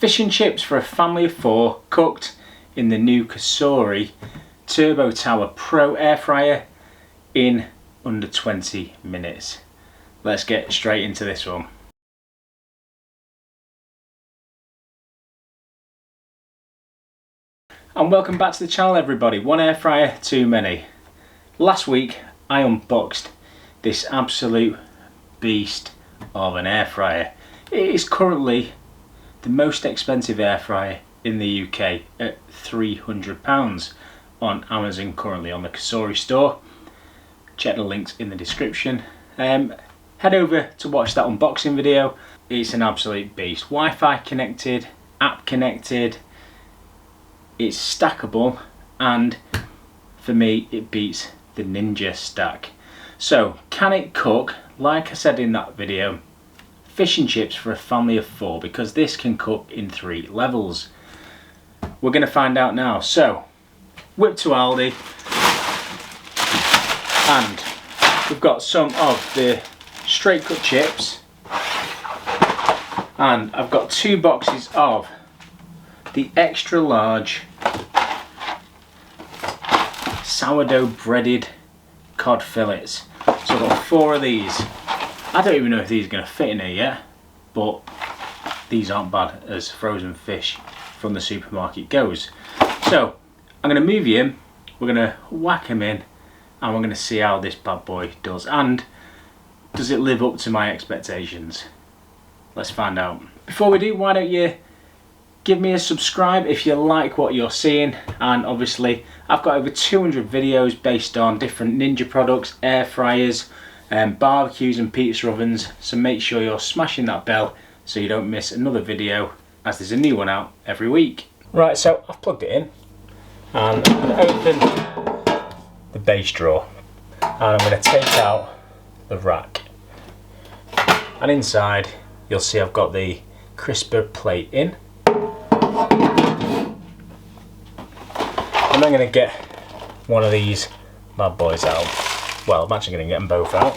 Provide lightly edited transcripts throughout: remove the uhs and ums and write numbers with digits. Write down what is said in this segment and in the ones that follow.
Fish and chips for a family of 4, cooked in the new Cosori Turbo Tower Pro Air Fryer in under 20 minutes. Let's get straight into this one. And welcome back to the channel, everybody. One air fryer too many. Last week I unboxed this absolute beast of an air fryer. It is currently the most expensive air fryer in the UK at £300 on Amazon, currently on the Cosori store. Check the links in the description. Head over to watch that unboxing video. It's an absolute beast. Wi-Fi connected, app connected, it's stackable, and for me it beats the Ninja stack. So can it cook, like I said in that video, fish and chips for a family of 4, because this can cook in 3 levels. We're going to find out now. So whip to Aldi, and we've got some of the straight cut chips, and I've got 2 boxes of the extra large sourdough breaded cod fillets. So I've got 4 of these. I don't even know if these are going to fit in here yet, but these aren't bad as frozen fish from the supermarket goes. So I'm going to move him, we're going to whack him in, and we're going to see how this bad boy does, and does it live up to my expectations. Let's find out. Before we do, why don't you give me a subscribe if you like what you're seeing. And obviously I've got over 200 videos based on different Ninja products, air fryers, barbecues and pizza ovens, so make sure you're smashing that bell so you don't miss another video, as there's a new one out every week. Right, so I've plugged it in, and I'm going to open the base drawer, and I'm going to take out the rack, and inside you'll see I've got the crisper plate in. And I'm going to get one of these bad boys out. Well, I'm actually going to get them both out.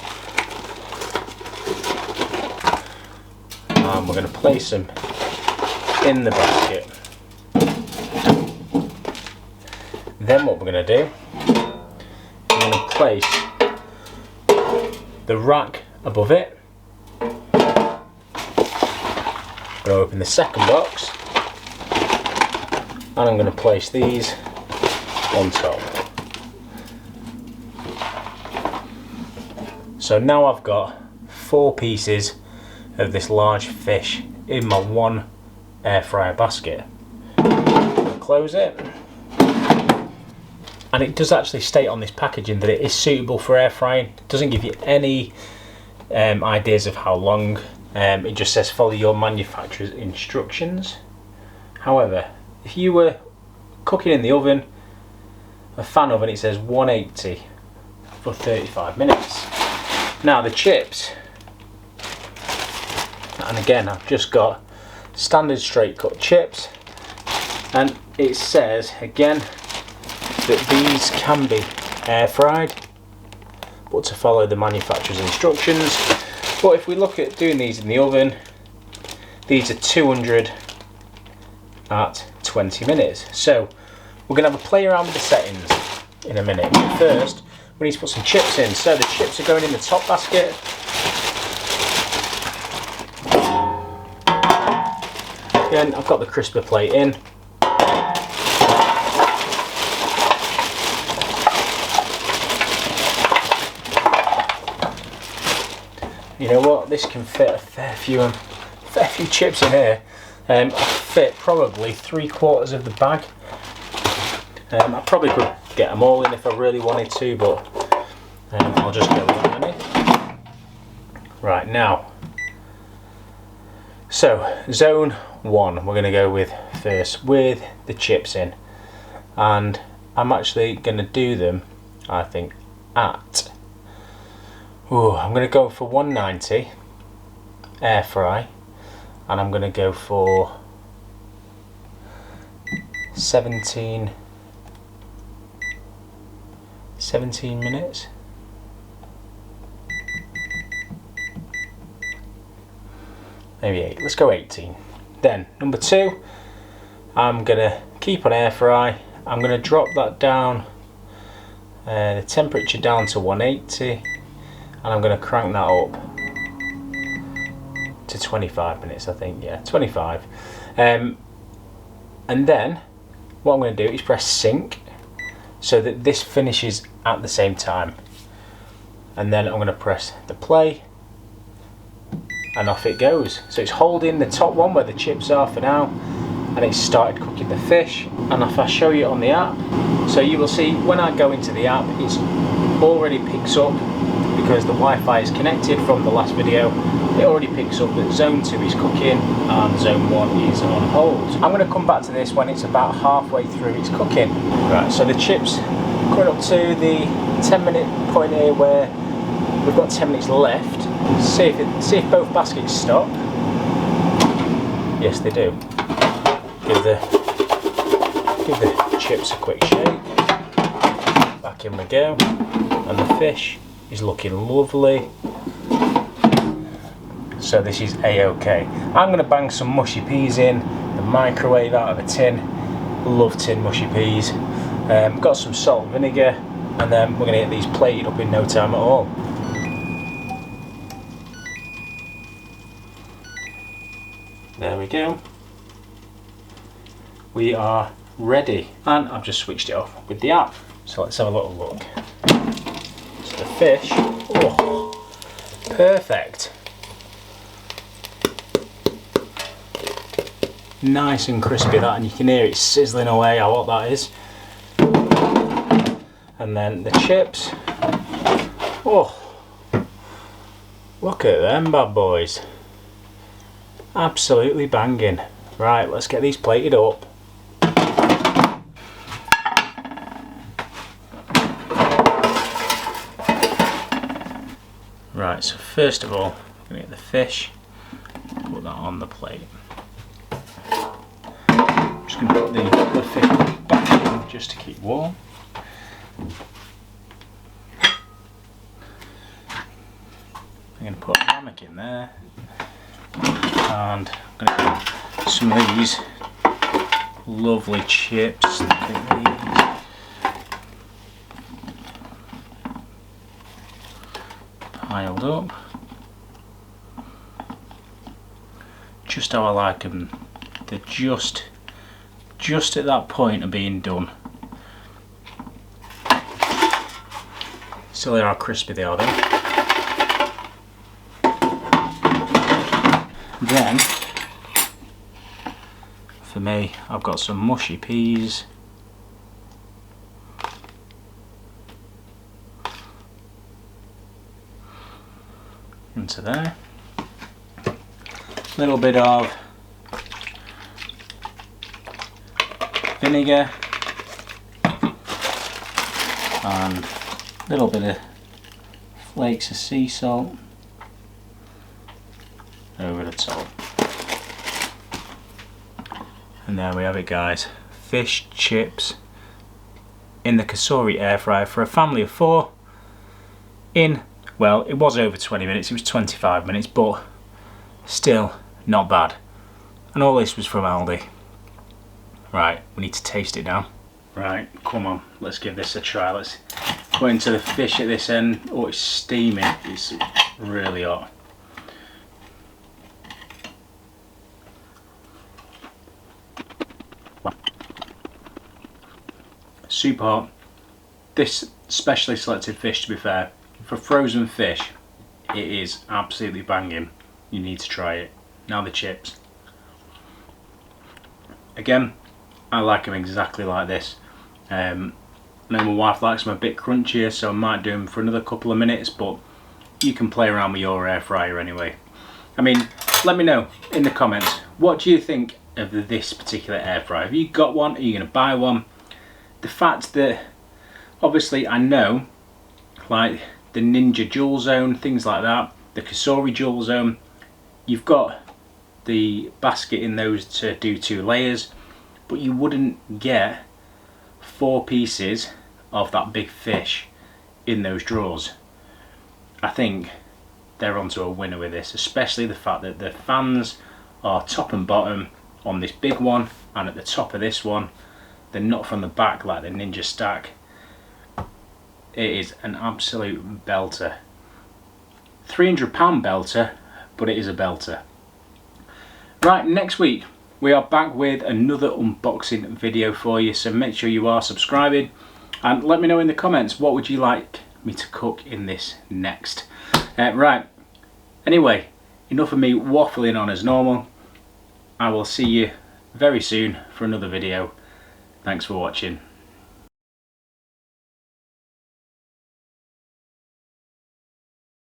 And we're going to place them in the basket. Then what we're going to do, I'm going to place the rack above it. I'm going to open the second box, and I'm going to place these on top. So now I've got 4 pieces of this large fish in my one air fryer basket. I'll close it, and it does actually state on this packaging that it is suitable for air frying. It doesn't give you any ideas of how long. It just says follow your manufacturer's instructions. However, if you were cooking in the oven, a fan oven, it says 180 for 35 minutes. Now the chips, and again I've just got standard straight cut chips, and it says again that these can be air fried, but to follow the manufacturer's instructions. But if we look at doing these in the oven, these are 200 at 20 minutes. So we're going to have a play around with the settings in a minute. But first, we need to put some chips in. So the chips are going in the top basket. Again, I've got the crisper plate in. You know what? This can fit a fair few chips in here. I fit probably 3/4 of the bag. I probably could get them all in if I really wanted to, but I'll just get that many. Right, now, so zone 1 we're going to go with first, with the chips in, and I'm actually going to do them, I think, at I'm going to go for 190 air fry, and I'm going to go for 17 minutes. Maybe 8. Let's go 18. Then number 2, I'm gonna keep on air fry. I'm gonna drop that down, the temperature down to 180, and I'm gonna crank that up to 25 minutes, I think, yeah, 25. And then what I'm going to do is press sync so that this finishes at the same time, and then I'm going to press the play and off it goes. So it's holding the top one where the chips are for now, and it's started cooking the fish. And if I show you on the app, so you will see when I go into the app, it's already picks up, because the Wi-Fi is connected from the last video. It already picks up that zone 2 is cooking and zone 1 is on hold. I'm going to come back to this when it's about halfway through its cooking. Right, so the chips coming up to the 10-minute point here where we've got 10 minutes left. See if both baskets stop. Yes, they do. Give the chips a quick shake. Back in we go, and the fish is looking lovely. So this is a-okay. I'm going to bang some mushy peas in the microwave out of a tin. Love tin mushy peas. Got some salt and vinegar, and then we're going to get these plated up in no time at all. There we go. We are ready, and I've just switched it off with the app. So let's have a little look. So the fish, oh, perfect. Nice and crispy that, and you can hear it sizzling away how hot that is. And then the chips, oh, look at them bad boys. Absolutely banging. Right, let's get these plated up. Right, so first of all, I'm going to get the fish, put that on the plate. I'm just going to put the fish back in just to keep warm. I'm going to put a hammock in there, and I'm going to get some of these lovely chips. Look at these. Piled up, just how I like them. They're just at that point of being done. Still, how crispy they are though. Then, for me, I've got some mushy peas. Into there. Little bit of vinegar and a little bit of flakes of sea salt over the top. And there we have it, guys. Fish chips in the Cosori air fryer for a family of 4 in, well, it was over 20 minutes, it was 25 minutes, but still not bad. And all this was from Aldi. Right, we need to taste it now. Right, come on, let's give this a try. Let's go into the fish at this end. Oh, it's steaming, it's really hot. Super hot. This specially selected fish, to be fair, for frozen fish, it is absolutely banging. You need to try it. Now the chips. Again, I like them exactly like this. I know my wife likes them a bit crunchier, so I might do them for another couple of minutes, but you can play around with your air fryer anyway. I mean, let me know in the comments, what do you think of this particular air fryer? Have you got one? Are you going to buy one? The fact that, obviously, I know, like the Ninja Dual Zone, things like that, the Cosori Dual Zone, you've got the basket in those to do 2 layers, but you wouldn't get 4 pieces of that big fish in those drawers. I think they're onto a winner with this, especially the fact that the fans are top and bottom on this big one, and at the top of this one. They're not from the back like the Ninja Stack. It is an absolute belter. £300 belter, but it is a belter. Right, next week we are back with another unboxing video for you, so make sure you are subscribing and let me know in the comments what would you like me to cook in this next. Right, anyway, enough of me waffling on as normal. I will see you very soon for another video. Thanks for watching.